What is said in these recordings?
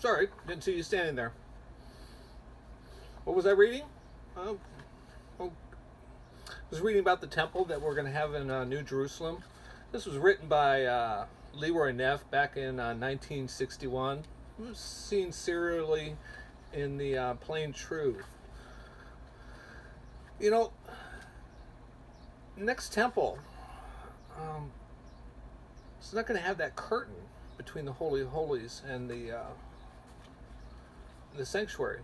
Sorry, didn't see you standing there. What was I reading? Oh, I was reading about the temple that we're going to have in New Jerusalem. This was written by Leroy Neff back in 1961. It was seen serially in the Plain Truth. You know, next temple, it's not going to have that curtain between the Holy of Holies and the sanctuary.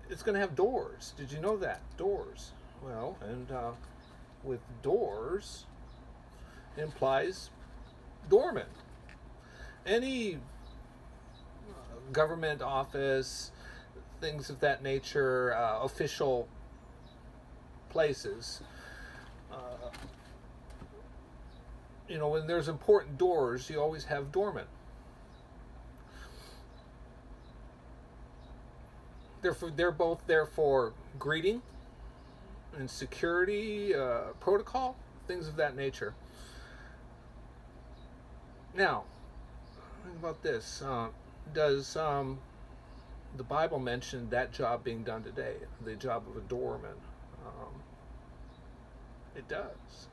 It's going to have doors. Did you know that? Doors. Well, and with doors implies doorman. Any government office, things of that nature, official places, when there's important doors, you always have doormen. They're both there for greeting and security, protocol, things of that nature. Now, think about this. Does the Bible mention that job being done today, the job of a doorman? It does.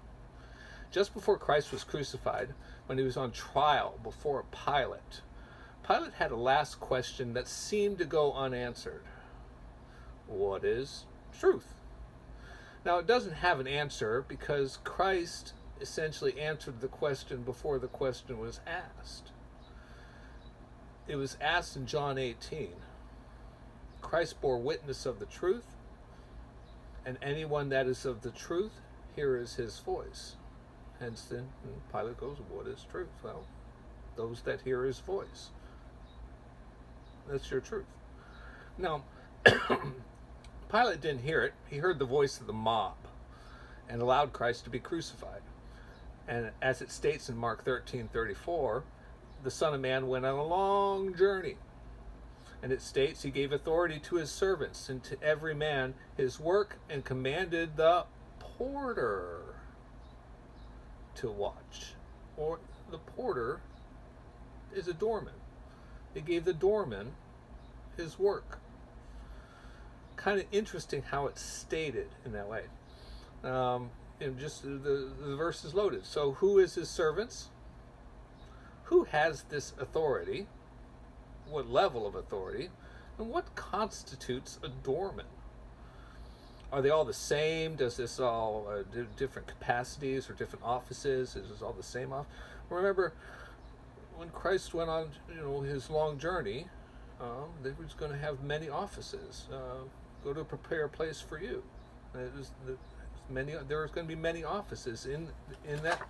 Just before Christ was crucified, when he was on trial before Pilate, Pilate had a last question that seemed to go unanswered. What is truth? Now, it doesn't have an answer because Christ essentially answered the question before the question was asked. It was asked in John 18. Christ bore witness of the truth, and anyone that is of the truth, here is his voice. Hence then, Pilate goes, what is truth? Well, those that hear his voice. That's your truth. Now, Pilate didn't hear it. He heard the voice of the mob and allowed Christ to be crucified. And as it states in Mark 13:34, the Son of Man went on a long journey. And it states he gave authority to his servants and to every man his work, and commanded the porter to watch. Or the porter is a doorman. He gave the doorman his work. Kind of interesting how it's stated in that way. Just the verse is loaded. So who is his servants? Who has this authority? What level of authority? And what constitutes a doorman? Are they all the same? Does this all different capacities or different offices? Is this all the same off? Remember, when Christ went on, his long journey, he was going to have many offices. Go to prepare a place for you. There's going to be many offices in that,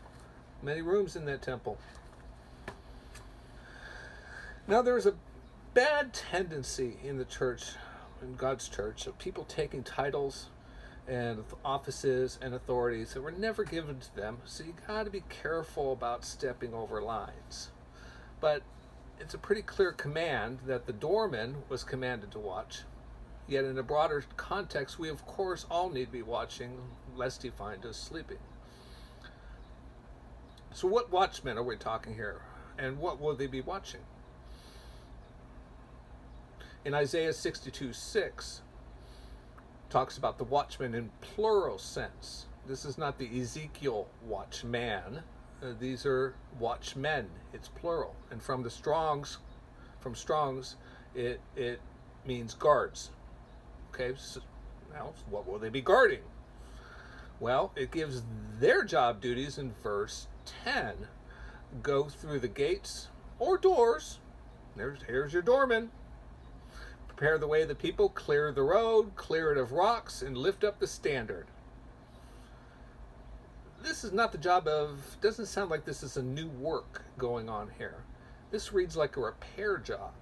many rooms in that temple. Now, there's a bad tendency in the church, in God's church, of people taking titles and offices and authorities that were never given to them. So you got to be careful about stepping over lines. But it's a pretty clear command that the doorman was commanded to watch. Yet in a broader context, we of course all need to be watching, lest he find us sleeping. So what watchmen are we talking here? And what will they be watching? In Isaiah 62:6, talks about the watchman in plural sense. This is not the Ezekiel watchman. These are watchmen. It's plural. And from Strong's, it means guards. Okay, so now what will they be guarding? Well, it gives their job duties in verse 10. Go through the gates or doors. Here's your doorman. Prepare the way of the people, clear the road, clear it of rocks, and lift up the standard. This is not the job of, doesn't sound like this is a new work going on here. This reads like a repair job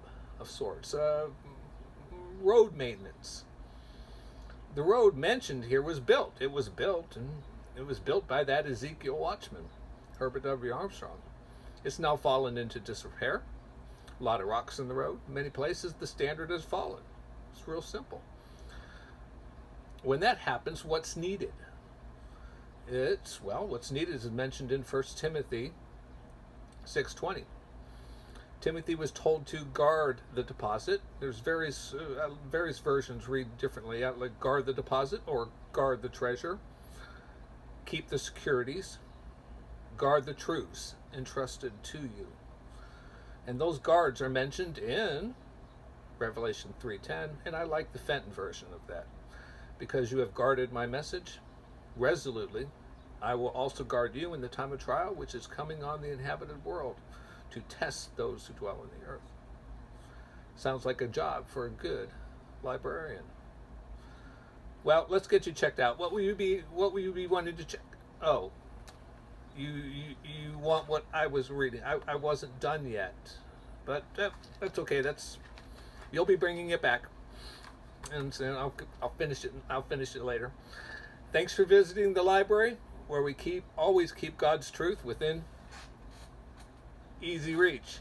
of sorts, road maintenance. The road mentioned here was built. It was built, and it was built by that Ezekiel watchman, Herbert W. Armstrong. It's now fallen into disrepair. A lot of rocks in the road. In many places, the standard has fallen. It's real simple. When that happens, what's needed? What's needed is mentioned in 1 Timothy 6:20. Timothy was told to guard the deposit. There's various versions read differently, like guard the deposit or guard the treasure. Keep the securities. Guard the truths entrusted to you. And those guards are mentioned in Revelation 3:10, and I like the Fenton version of that. Because you have guarded my message resolutely, I will also guard you in the time of trial, which is coming on the inhabited world, to test those who dwell on the earth. Sounds like a job for a good librarian. Well, let's get you checked out. What will you be wanting to check? Oh, you want what I was reading. I wasn't done yet, but that's okay. You'll be bringing it back, and so I'll finish it. I'll finish it later. Thanks for visiting the library, where we always keep God's truth within easy reach.